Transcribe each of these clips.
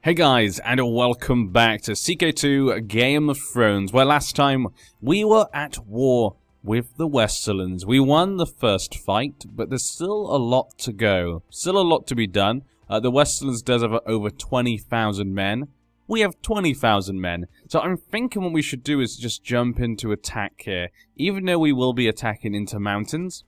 Hey guys, and welcome back to CK2 Game of Thrones, where last time we were at war with the Westerlands. We won the first fight, but there's still a lot to go. Still a lot to be done. The Westerlands does have over 20,000 men. We have 20,000 men. So I'm thinking what we should do is just jump into attack here. Even though we will be attacking into mountains,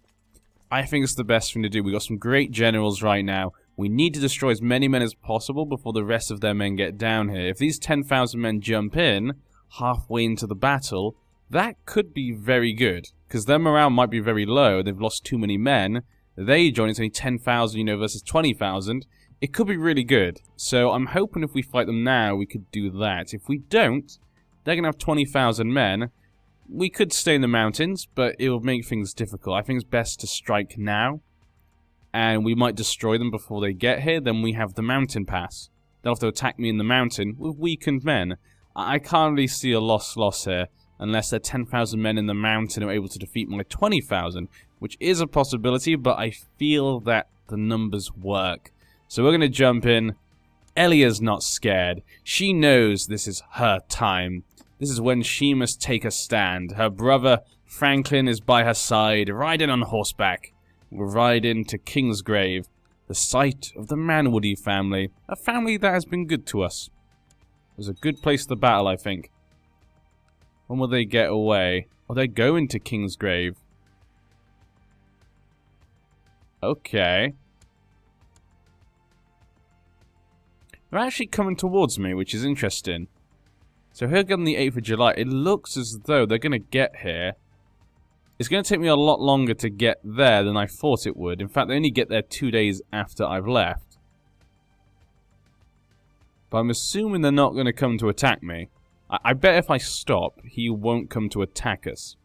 I think it's the best thing to do. We've got some great generals right now. We need to destroy as many men as possible before the rest of their men get down here. If these 10,000 men jump in halfway into the battle, that could be very good. Because their morale might be very low. They've lost too many men. They join, it's only 10,000, versus 20,000. It could be really good. So I'm hoping if we fight them now, we could do that. If we don't, they're going to have 20,000 men. We could stay in the mountains, but it will make things difficult. I think it's best to strike now. And we might destroy them before they get here. Then we have the mountain pass. They'll have to attack me in the mountain with weakened men. I can't really see a loss here. Unless they're 10,000 men in the mountain are able to defeat my 20,000. Which is a possibility, but I feel that the numbers work. So we're going to jump in. Elia's not scared. She knows this is her time. This is when she must take a stand. Her brother, Franklin, is by her side, riding on horseback. We're riding to Kingsgrave, the site of the Manwoody family. A family that has been good to us. It was a good place to battle, I think. When will they get away? Oh, they're going to Kingsgrave. Okay. They're actually coming towards me, which is interesting. So here on the 8th of July, it looks as though they're going to get here. It's going to take me a lot longer to get there than I thought it would. In fact, they only get there 2 days after I've left. But I'm assuming they're not going to come to attack me. I bet if I stop, he won't come to attack us.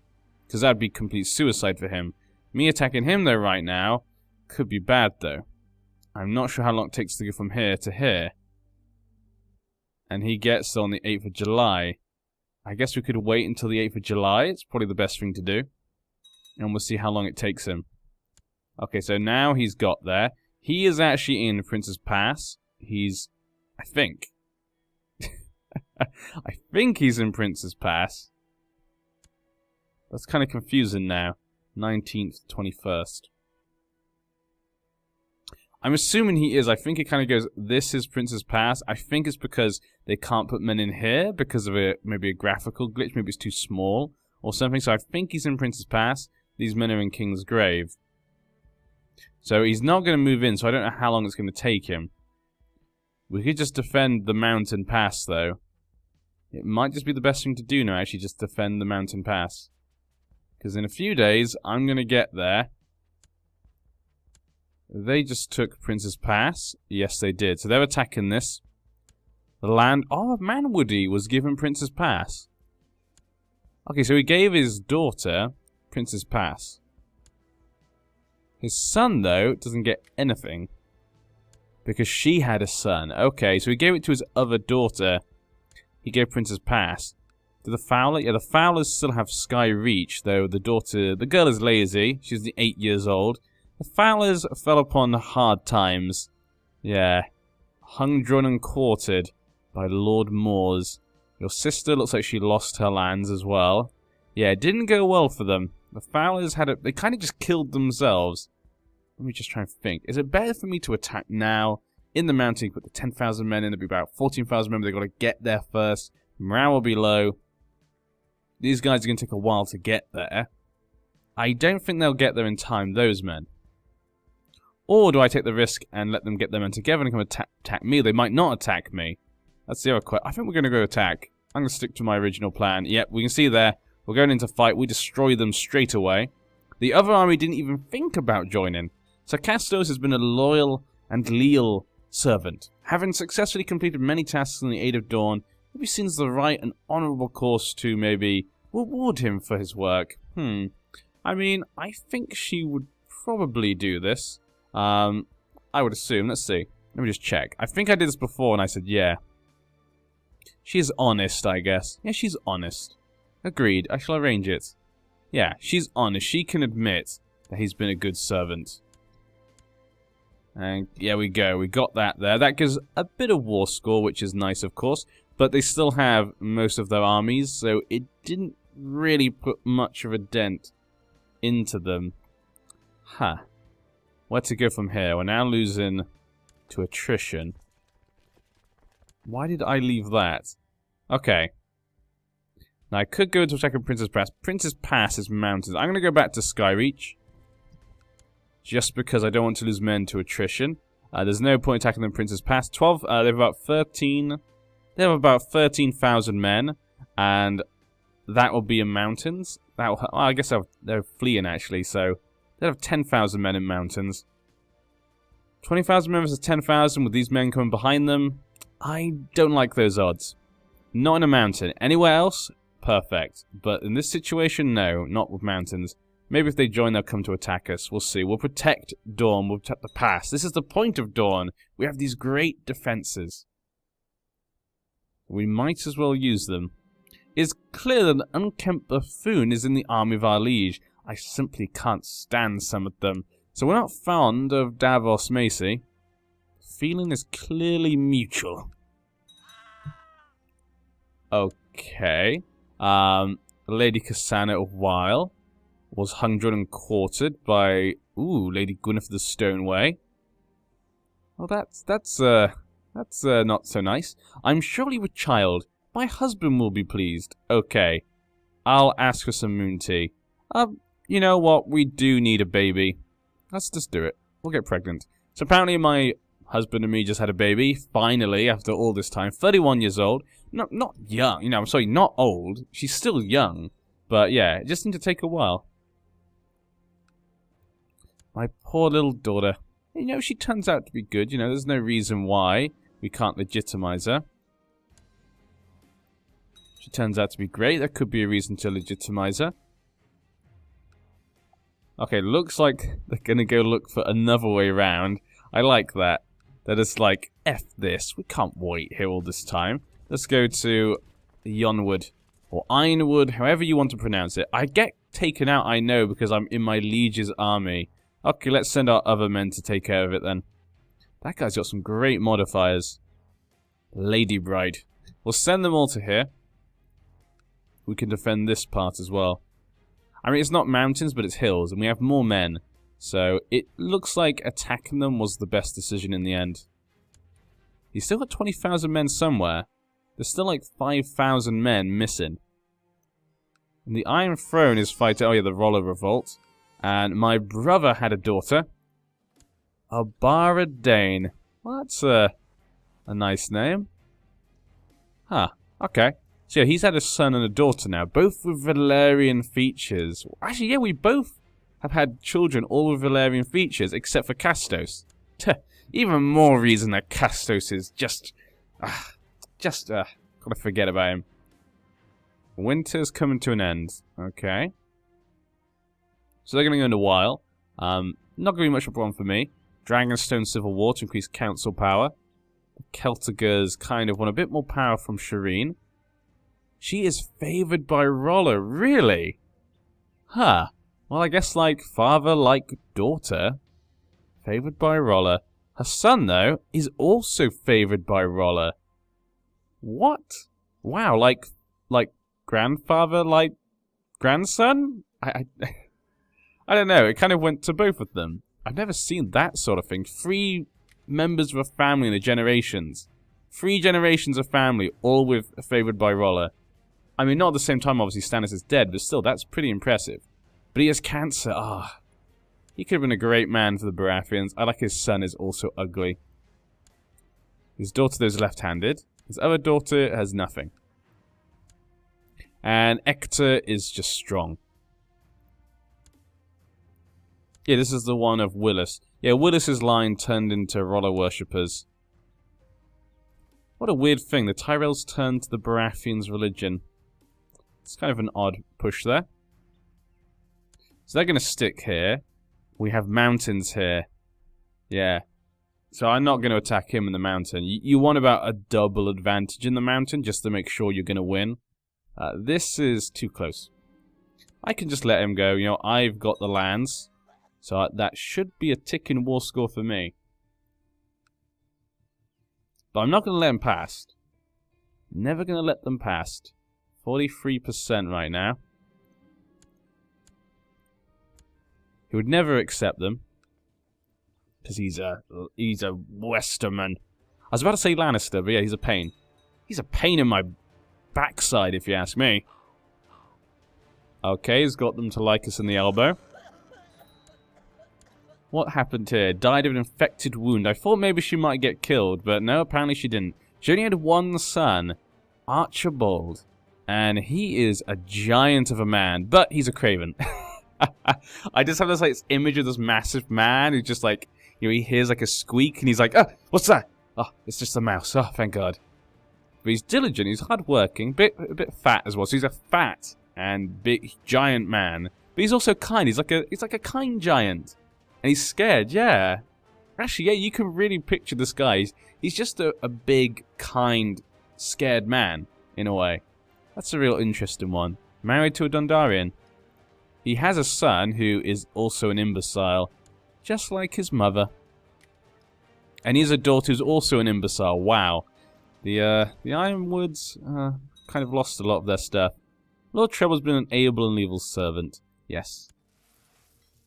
Because that'd be complete suicide for him. Me attacking him, though, right now, could be bad, though. I'm not sure how long it takes to go from here to here. And he gets on the 8th of July. I guess we could wait until the 8th of July. It's probably the best thing to do. And we'll see how long it takes him. Okay, so now he's got there. He is actually in Prince's Pass. He's... I think. I think he's in Prince's Pass. That's kind of confusing now. 19th, 21st. I'm assuming he is. I think it kind of goes, this is Prince's Pass. I think it's because they can't put men in here because of maybe a graphical glitch. Maybe it's too small or something. So I think he's in Prince's Pass. These men are in Kingsgrave. So he's not going to move in, so I don't know how long it's going to take him. We could just defend the mountain pass, though. It might just be the best thing to do now, actually, just defend the mountain pass. Because in a few days, I'm going to get there. They just took Prince's Pass. Yes, they did. So they're attacking this. The land... Oh, Manwoody was given Prince's Pass. Okay, so he gave his daughter Prince's Pass. His son, though, doesn't get anything. Because she had a son. Okay, so he gave it to his other daughter. He gave Prince's Pass. To the Fowler? Yeah, the Fowlers still have Sky Reach, though the girl is lazy. She's 8 years old. The Fowlers fell upon hard times. Yeah. Hung, drawn, and quartered by Lord Moors. Your sister looks like she lost her lands as well. Yeah, it didn't go well for them. The Fowlers they kind of just killed themselves. Let me just try and think. Is it better for me to attack now in the mountain? Put the 10,000 men in. There'll be about 14,000 men. They've got to get there first. Morale will be low. These guys are going to take a while to get there. I don't think they'll get there in time, those men. Or do I take the risk and let them get their men together and come attack me? They might not attack me. That's the other question. I think we're going to go attack. I'm going to stick to my original plan. Yep, we can see there. We're going into fight. We destroy them straight away. The other army didn't even think about joining. So Castos has been a loyal and leal servant. Having successfully completed many tasks in the Aid of Dawn, maybe seems the right and honourable course to maybe reward him for his work. I mean, I think she would probably do this. I would assume. Let's see. Let me just check. I think I did this before and I said yeah. She's honest, I guess. Yeah, she's honest. Agreed. I shall arrange it. Yeah, she's honest. She can admit that he's been a good servant. And yeah, we go. We got that there. That gives a bit of war score, which is nice, of course. But they still have most of their armies, so it didn't really put much of a dent into them. Huh. Where to go from here? We're now losing to attrition. Why did I leave that? Okay. Now, I could go to attack Princess Pass. Princess Pass is mountains. I'm going to go back to Skyreach. Just because I don't want to lose men to attrition. There's no point attacking them Princess Pass. 12, they have about 13... They have about 13,000 men. And that will be in mountains. That'll, well, I guess they're fleeing, actually, so... They have 10,000 men in mountains. 20,000 men versus 10,000 with these men coming behind them. I don't like those odds. Not in a mountain. Anywhere else? Perfect. But in this situation, no. Not with mountains. Maybe if they join, they'll come to attack us. We'll see. We'll protect Dawn. We'll protect the pass. This is the point of Dawn. We have these great defenses. We might as well use them. It's clear that an unkempt buffoon is in the army of our liege. I simply can't stand some of them. So we're not fond of Davos Macy. Feeling is clearly mutual. Okay. Lady Cassandra of Weil was hung, drawn, and quartered by Lady Gwyneth the Stoneway. Well, that's not so nice. I'm surely with child. My husband will be pleased. Okay, I'll ask for some moon tea. You know what? We do need a baby. Let's just do it. We'll get pregnant. So apparently my husband and me just had a baby. Finally, after all this time, 31 years old. Not young. You know, I'm sorry, not old. She's still young. But yeah, it just need to take a while. My poor little daughter. You know, she turns out to be good. You know, there's no reason why we can't legitimize her. She turns out to be great. There could be a reason to legitimize her. Okay, looks like they're gonna go look for another way around. I like that. They're just like, F this. We can't wait here all this time. Let's go to Yonwood. Or Ironwood, however you want to pronounce it. I get taken out, I know, because I'm in my liege's army. Okay, let's send our other men to take care of it then. That guy's got some great modifiers. Lady Bride. We'll send them all to here. We can defend this part as well. I mean, it's not mountains, but it's hills, and we have more men. So, it looks like attacking them was the best decision in the end. He's still got 20,000 men somewhere. There's still like 5,000 men missing. And the Iron Throne is fighting... Oh yeah, the Roller Revolt. And my brother had a daughter. Abara Dane. Well, that's a nice name. Huh, okay. So yeah, he's had a son and a daughter now, both with Valerian features. Actually, yeah, we both have had children, all with Valerian features, except for Castos. Even more reason that Castos is gotta forget about him. Winter's coming to an end. Okay. So they're gonna go into Weil. Not gonna be much of a problem for me. Dragonstone Civil War to increase council power. The Celtigers kind of want a bit more power from Shireen. She is favored by Roller, really? Huh. Well, I guess like father, like daughter. Favored by Roller. Her son, though, is also favored by Roller. What? Wow, like grandfather, like grandson? I don't know. It kind of went to both of them. I've never seen that sort of thing. 3 members of a family in the generations. 3 generations of family, all with favored by Roller. I mean, not at the same time, obviously, Stannis is dead, but still, that's pretty impressive. But he has cancer. Ah. He could have been a great man for the Baratheons. I like his son is also ugly. His daughter, though, is left-handed. His other daughter has nothing. And Ector is just strong. Yeah, this is the one of Willis. Yeah, Willis's line turned into Roller worshippers. What a weird thing. The Tyrells turned to the Baratheons' religion. It's kind of an odd push there. So they're going to stick here. We have mountains here. Yeah. So I'm not going to attack him in the mountain. You want about a double advantage in the mountain just to make sure you're going to win. This is too close. I can just let him go. You know, I've got the lands. So that should be a ticking war score for me. But I'm not going to let him past. Never going to let them past. 43% right now. He would never accept them. Because he's a Westerman. I was about to say Lannister, but yeah, he's a pain. He's a pain in my backside, if you ask me. Okay, he's got them to like us in the elbow. What happened here? Died of an infected wound. I thought maybe she might get killed, but no, apparently she didn't. She only had one son, Archibald. And he is a giant of a man, but he's a craven. I just have this like image of this massive man who just like, you know, he hears like a squeak and he's like, oh, what's that? Oh, it's just a mouse. Oh, thank God. But he's diligent, he's hardworking, a bit fat as well. So he's a fat and big giant man. But he's also kind. He's like a kind giant. And he's scared, yeah. Actually, yeah, you can really picture this guy. He's just a big, kind, scared man, in a way. That's a real interesting one. Married to a Dondarian. He has a son who is also an imbecile, just like his mother. And he has a daughter who's also an imbecile. Wow. The Ironwoods kind of lost a lot of their stuff. Lord Treble's been an able and evil servant. Yes.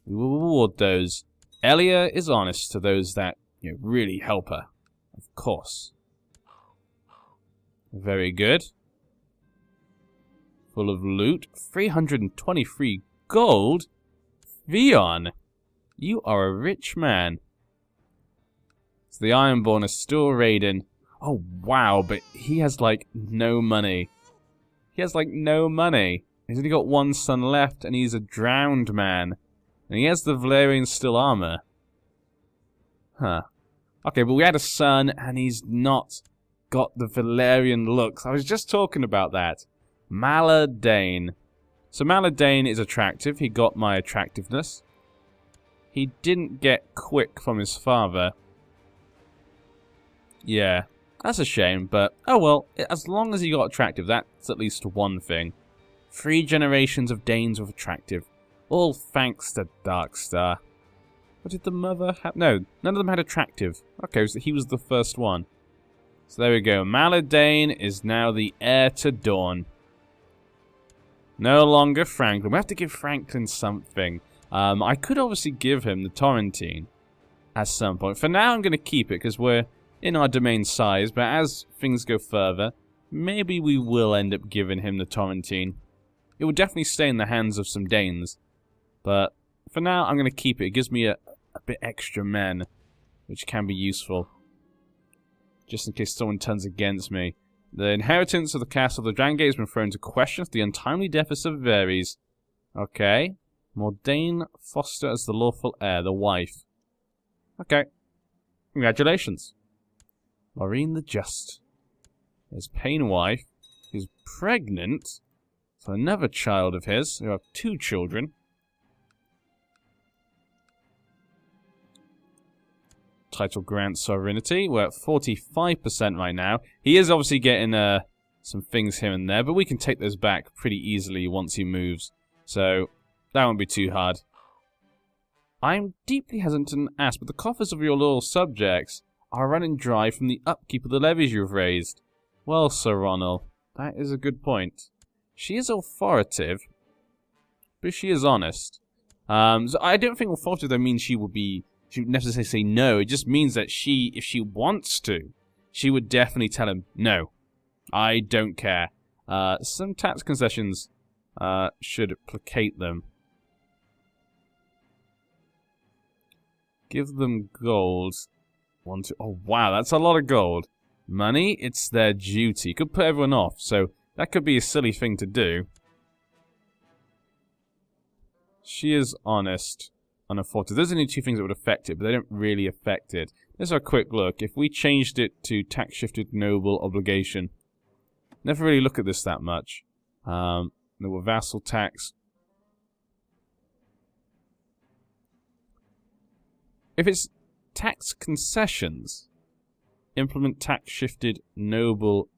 We will reward those. Elia is honest to those that, you know, really help her. Of course. Very good. Full of loot. 323 gold? Vion, you are a rich man. So the Ironborn is still raiding. Oh, wow, but he has, like, no money. He has, like, no money. He's only got one son left, and he's a drowned man. And he has the Valerian steel armor. Huh. Okay, but we had a son, and he's not got the Valerian looks. I was just talking about that. Maladane. So Maladane is attractive. He got my attractiveness. He didn't get quick from his father. Yeah, that's a shame, but oh well, as long as he got attractive, that's at least one thing. 3 generations of Danes were attractive. All thanks to Darkstar. What did the mother have? No, none of them had attractive. Okay, so he was the first one. So there we go. Maladane is now the heir to Dawn. No longer Franklin. We have to give Franklin something. I could obviously give him the Torrentine at some point. For now, I'm going to keep it because we're in our domain size. But as things go further, maybe we will end up giving him the Torrentine. It will definitely stay in the hands of some Danes. But for now, I'm going to keep it. It gives me a bit extra men, which can be useful. Just in case someone turns against me. The inheritance of the castle of the Drangate has been thrown into question after the untimely death of Varys. Okay. Mordain Foster as the lawful heir, the wife. Okay. Congratulations. Maureen the Just. His Pain wife. Who's pregnant. So another child of his. Who have 2 children. Title grants sovereignty. We're at 45% right now. He is obviously getting some things here and there, but we can take those back pretty easily once he moves. So that won't be too hard. I'm deeply hesitant to ask, but the coffers of your loyal subjects are running dry from the upkeep of the levies you've raised. Well, Sir Ronald, that is a good point. She is authoritative, but she is honest. So I don't think authoritative though means she would necessarily say no. It just means that if she wants to, she would definitely tell him, no, I don't care. Some tax concessions should placate them. Give them gold. Oh, wow, that's a lot of gold. Money, it's their duty. Could put everyone off, so that could be a silly thing to do. She is honest. Unauthoritative. Those are the only 2 things that would affect it, but they don't really affect it. Let's have a quick look. If we changed it to tax-shifted noble obligation. Never really look at this that much. Noble vassal tax. If it's tax concessions, implement tax-shifted noble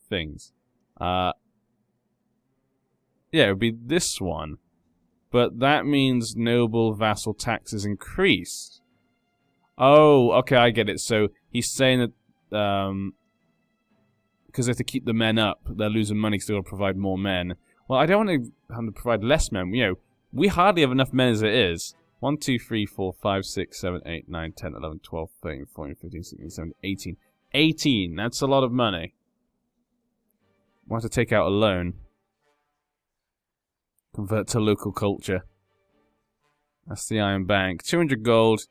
things. Yeah, it would be this one. But that means noble vassal tax is increased. Oh, okay, I get it. So he's saying that because they have to keep the men up, they're losing money because they've got to provide more men. Well, I don't want to have to provide less men. You know, we hardly have enough men as it is. 1, 2, 3, 4, 5, 6, 7, 8, 9, 10, 11, 12, 13, 14, 15, 16, 17, 18. 18, that's a lot of money. We'll have to take out a loan. Convert to local culture. That's the Iron Bank. 200 gold.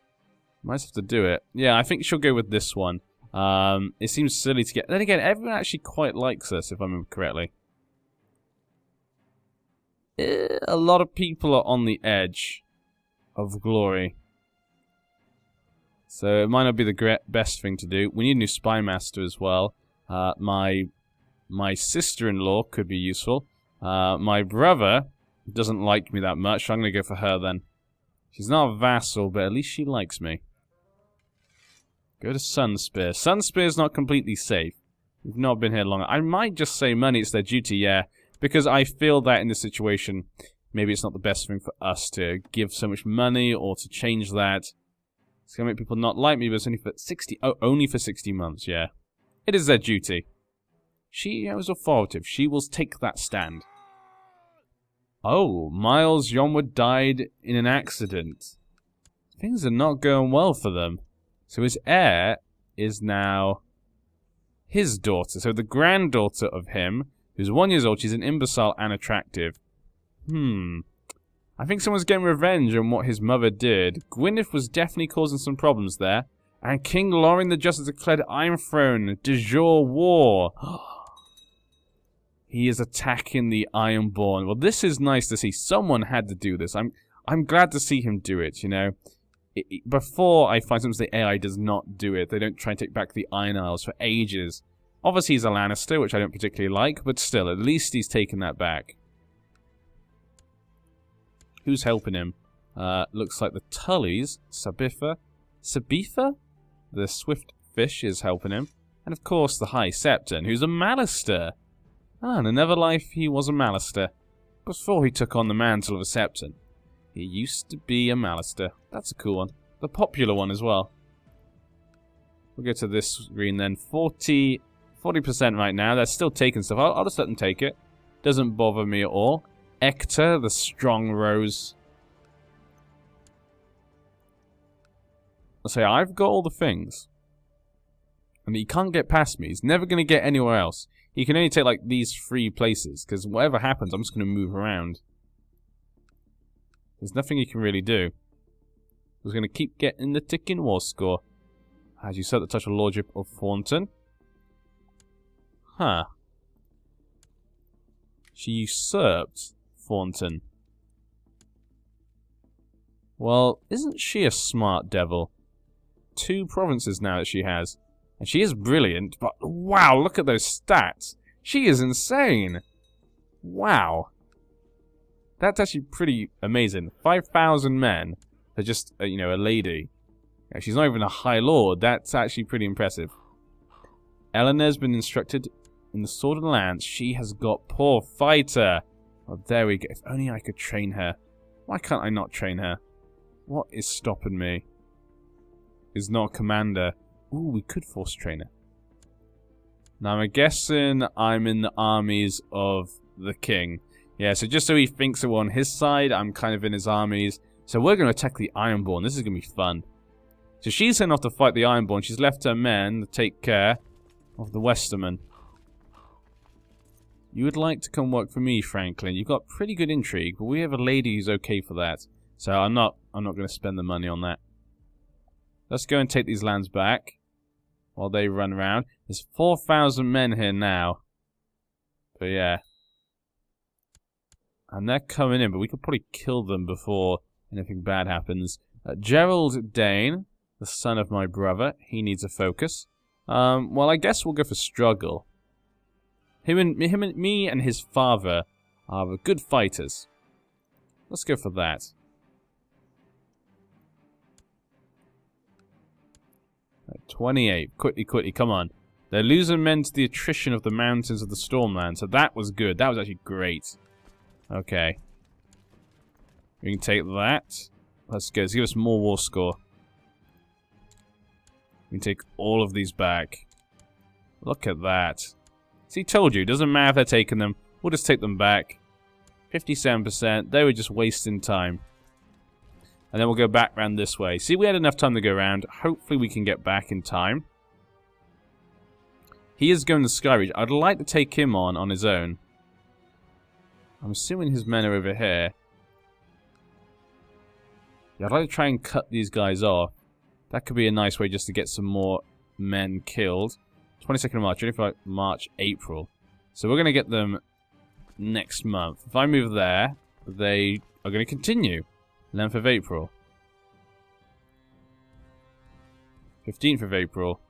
Might have to do it. Yeah, I think she'll go with this one. It seems silly to get... Then again, everyone actually quite likes us, if I remember correctly. A lot of people are on the edge of glory. So it might not be the best thing to do. We need a new spy master as well. My sister-in-law could be useful. My brother doesn't like me that much, so I'm going to go for her then. She's not a vassal, but at least she likes me. Go to Sunspear. Sunspear's not completely safe. We've not been here long. I might just say money, it's their duty, yeah. Because I feel that in this situation, maybe it's not the best thing for us to give so much money or to change that. It's going to make people not like me, but it's only for 60... Oh, only for 60 months, yeah. It is their duty. She was authoritative. She will take that stand. Oh, Miles Yonward died in an accident. Things are not going well for them. So his heir is now his daughter. So the granddaughter of him, who's 1 year old, she's an imbecile and attractive. I think someone's getting revenge on what his mother did. Gwyneth was definitely causing some problems there. And King Lorin the Just has declared Iron Throne de jure war. He is attacking the Ironborn. Well, this is nice to see. Someone had to do this. I'm glad to see him do it, you know. Before I find sometimes the AI does not do it. They don't try and take back the Iron Isles for ages. Obviously he's a Lannister, which I don't particularly like, but still, at least he's taken that back. Who's helping him? Looks like the Tullys. Sabitha? The Swift Fish is helping him. And of course the High Septon, who's a Malister. Ah, in another life he was a Malister. Before he took on the mantle of a Septon. He used to be a Malister. That's a cool one. The popular one as well. We'll go to this screen then. 40% right now. They're still taking stuff. I'll just let them take it. Doesn't bother me at all. Ector, the Strong Rose. I'll say, I've got all the things. And he can't get past me. He's never going to get anywhere else. He can only take, like, these 3 places. Because whatever happens, I'm just going to move around. There's nothing he can really do. He's going to keep getting the ticking war score. As you said, the touch of Lordship of Thornton. Huh. She usurped Thornton. Well, isn't she a smart devil? 2 provinces now that she has. And she is brilliant, but wow, look at those stats. She is insane. Wow. That's actually pretty amazing. 5,000 men for just, you know, a lady. She's not even a High Lord. That's actually pretty impressive. Eleanor's been instructed in the Sword and Lance. She has got poor fighter. Oh, there we go. If only I could train her. Why can't I not train her? What is stopping me? Is not a commander. Ooh, we could force train her. Now, I'm guessing I'm in the armies of the king. Yeah, so just so he thinks that we're on his side, I'm kind of in his armies. So we're going to attack the Ironborn. This is going to be fun. So she's sent off to fight the Ironborn. She's left her men to take care of the Westermen. You would like to come work for me, Franklin. You've got pretty good intrigue, but we have a lady who's okay for that. So I'm not going to spend the money on that. Let's go and take these lands back while they run around. There's 4,000 men here now. But yeah. And they're coming in, but we could probably kill them before anything bad happens. Gerald Dane, the son of my brother, he needs a focus. Well, I guess we'll go for struggle. Me and his father are good fighters. Let's go for that. Right, 28. Quickly, come on. They're losing men to the attrition of the mountains of the Stormland, so that was good. That was actually great. Okay. We can take that. Let's go. Let's give us more war score. We can take all of these back. Look at that. See, told you, doesn't matter if they're taking them. We'll just take them back. 57%. They were just wasting time. And then we'll go back round this way. See, we had enough time to go around. Hopefully we can get back in time. He is going to Skyreach. I'd like to take him on his own. I'm assuming his men are over here. Yeah, I'd like to try and cut these guys off. That could be a nice way just to get some more men killed. 22nd of March, ready for like March, April. So we're going to get them next month. If I move there, they are going to continue. 11th of April. 15th of April.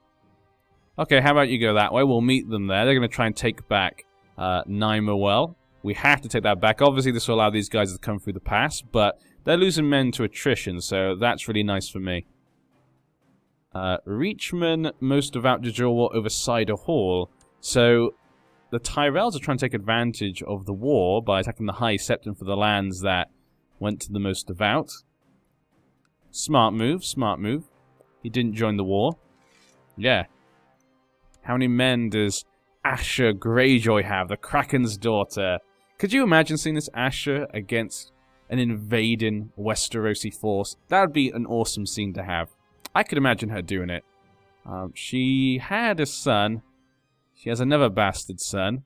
Okay, how about you go that way? We'll meet them there. They're going to try and take back Nimewell. We have to take that back. Obviously, this will allow these guys to come through the pass, but they're losing men to attrition, so that's really nice for me. Reachman, most devout to draw war over Cider Hall. So, the Tyrells are trying to take advantage of the war by attacking the High Septon for the lands that went to the most devout. Smart move, smart move. He didn't join the war. Yeah. How many men does Asher Greyjoy have? The Kraken's daughter. Could you imagine seeing this Asher against an invading Westerosi force? That would be an awesome scene to have. I could imagine her doing it. She had a son. She has another bastard son.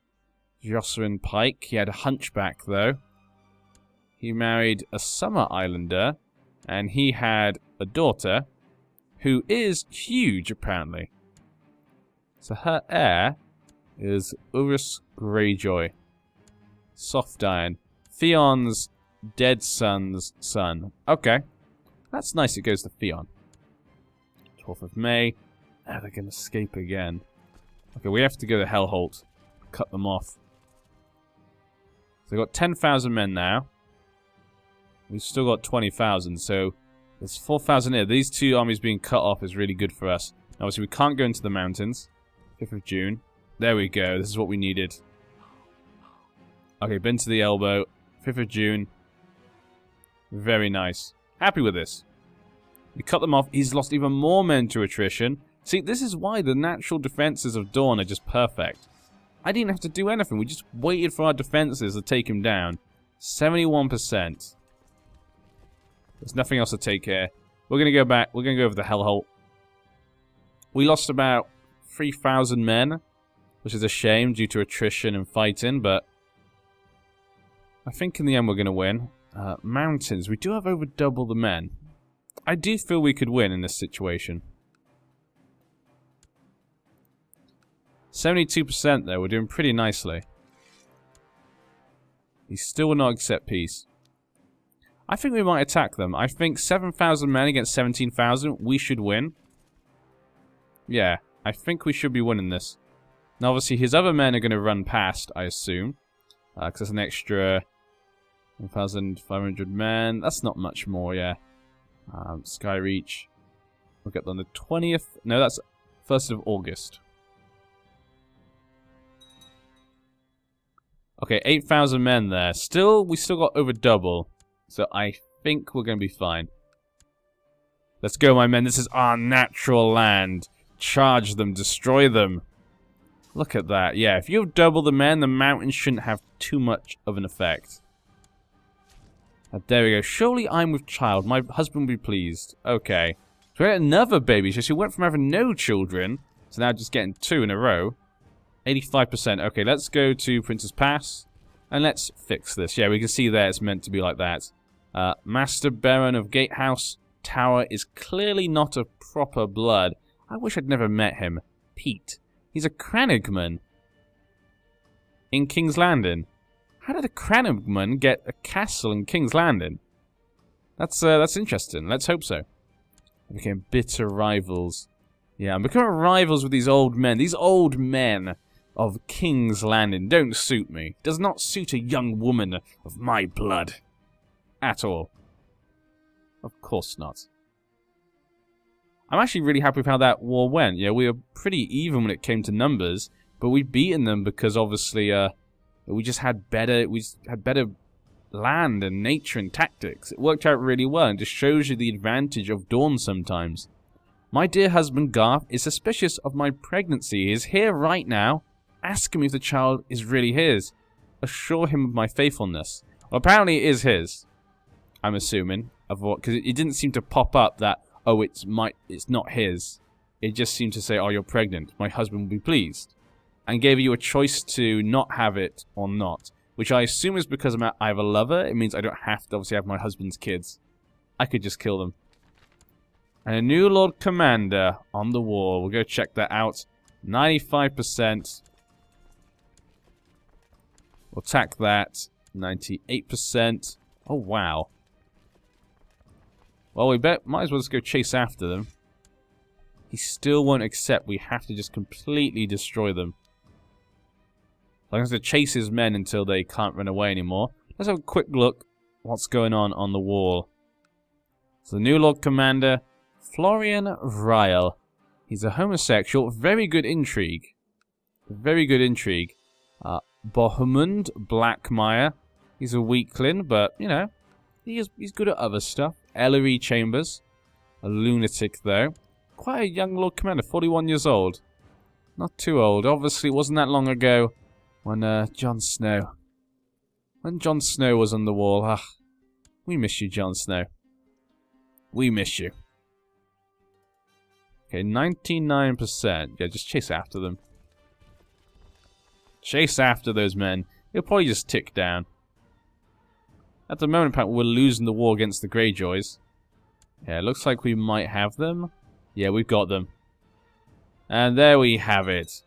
Jocelyn Pike. He had a hunchback, though. He married a Summer Islander. And he had a daughter who is huge, apparently. So her heir is Urus Greyjoy. Soft Iron. Theon's dead son's son. Okay. That's nice it goes to Theon. 12th of May. Ah, they're going to escape again. Okay, we have to go to Hellholt. Cut them off. So we've got 10,000 men now. We've still got 20,000, so there's 4,000 here. These two armies being cut off is really good for us. Obviously, we can't go into the mountains. 5th of June. There we go. This is what we needed. Okay, been to the elbow. 5th of June. Very nice. Happy with this. We cut them off. He's lost even more men to attrition. See, this is why the natural defenses of Dawn are just perfect. I didn't have to do anything. We just waited for our defenses to take him down. 71%. There's nothing else to take here. We're going to go back. We're going to go over the Hellholt. We lost about 3,000 men, which is a shame due to attrition and fighting, but I think in the end we're going to win. Mountains. We do have over double the men. I do feel we could win in this situation. 72% though, we're doing pretty nicely. He still will not accept peace. I think we might attack them. I think 7,000 men against 17,000, we should win. Yeah, I think we should be winning this. Now obviously his other men are going to run past, I assume. Because there's an extra 1,500 men. That's not much more, yeah. Skyreach. We'll get them on the 20th. No, that's 1st of August. Okay, 8,000 men there. We still got over double. So I think we're going to be fine. Let's go, my men. This is our natural land. Charge them. Destroy them. Look at that. Yeah, if you have double the men, the mountains shouldn't have too much of an effect. There we go. Surely I'm with child. My husband will be pleased. Okay. So we had another baby. So she went from having no children to now just getting 2 in a row. 85%. Okay, let's go to Princess Pass. And let's fix this. Yeah, we can see there it's meant to be like that. Master Baron of Gatehouse Tower is clearly not of proper blood. I wish I'd never met him. Pete. He's a Cranigman. In King's Landing. How did a Cranigman get a castle in King's Landing? That's interesting. Let's hope so. We became bitter rivals. Yeah, I'm becoming rivals with these old men. These old men of King's Landing don't suit me. Does not suit a young woman of my blood. At all. Of course not. I'm actually really happy with how that war went. Yeah, we were pretty even when it came to numbers, but we've beaten them because obviously we just had better land and nature and tactics. It worked out really well and just shows you the advantage of Dawn sometimes. My dear husband Garth is suspicious of my pregnancy. He is here right now. Ask him if the child is really his. Assure him of my faithfulness. Well, apparently it is his. I'm assuming. Because it didn't seem to pop up that, oh, it's not his. It just seemed to say, oh, you're pregnant. My husband will be pleased. And gave you a choice to not have it or not. Which I assume is because I have a lover. It means I don't have to obviously have my husband's kids. I could just kill them. And a new Lord Commander on the wall. We'll go check that out. 95%. We'll attack that. 98%. Oh, wow. Well, we might as well just go chase after them. He still won't accept. We have to just completely destroy them. I'm going to chase his men until they can't run away anymore. Let's have a quick look what's going on the wall. So the new Lord Commander, Florian Ryle. He's a homosexual. Very good intrigue. Very good intrigue. Bohemund Blackmire. He's a weakling, but, you know, he's good at other stuff. Ellery Chambers. A lunatic, though. Quite a young Lord Commander, 41 years old. Not too old. Obviously, it wasn't that long ago when Jon Snow. When Jon Snow was on the wall. We miss you, Jon Snow. We miss you. Okay, 99%. Yeah, just chase after them. Chase after those men. He'll probably just tick down. At the moment, apparently, we're losing the war against the Greyjoys. Yeah, it looks like we might have them. Yeah, we've got them. And there we have it.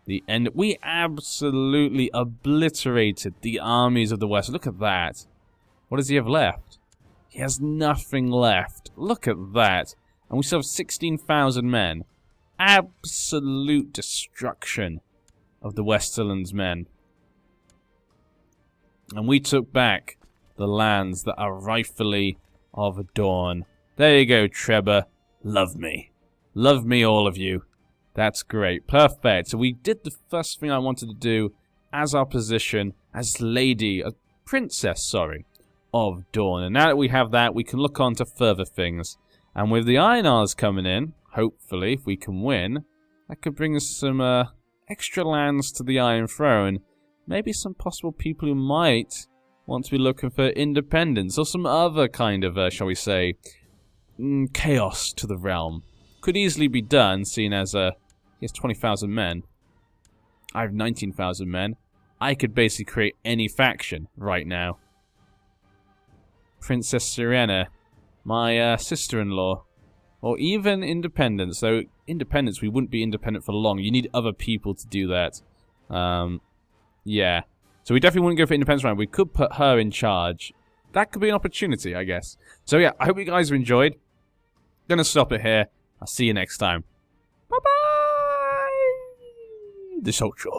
The end. We absolutely obliterated the armies of the West. Look at that. What does he have left? He has nothing left. Look at that. And we still have 16,000 men. Absolute destruction of the Westerland's men. And we took back the lands that are rightfully of Dawn. There you go, Trebor. Love me. Love me, all of you. That's great. Perfect. So we did the first thing I wanted to do as our position as princess, sorry, of Dawn. And now that we have that, we can look on to further things. And with the Einars coming in, hopefully, if we can win, that could bring us some extra lands to the Iron Throne. Maybe some possible people who might want to be looking for independence or some other kind of, shall we say, chaos to the realm. Could easily be done, seeing as he has 20,000 men. I have 19,000 men. I could basically create any faction right now. Princess Serena, my sister-in-law, or even independence. Though independence, we wouldn't be independent for long. You need other people to do that. Yeah. So we definitely wouldn't go for independence right now. We could put her in charge. That could be an opportunity, I guess. So yeah, I hope you guys have enjoyed. Gonna stop it here. I'll see you next time. Bye-bye! The Soldier.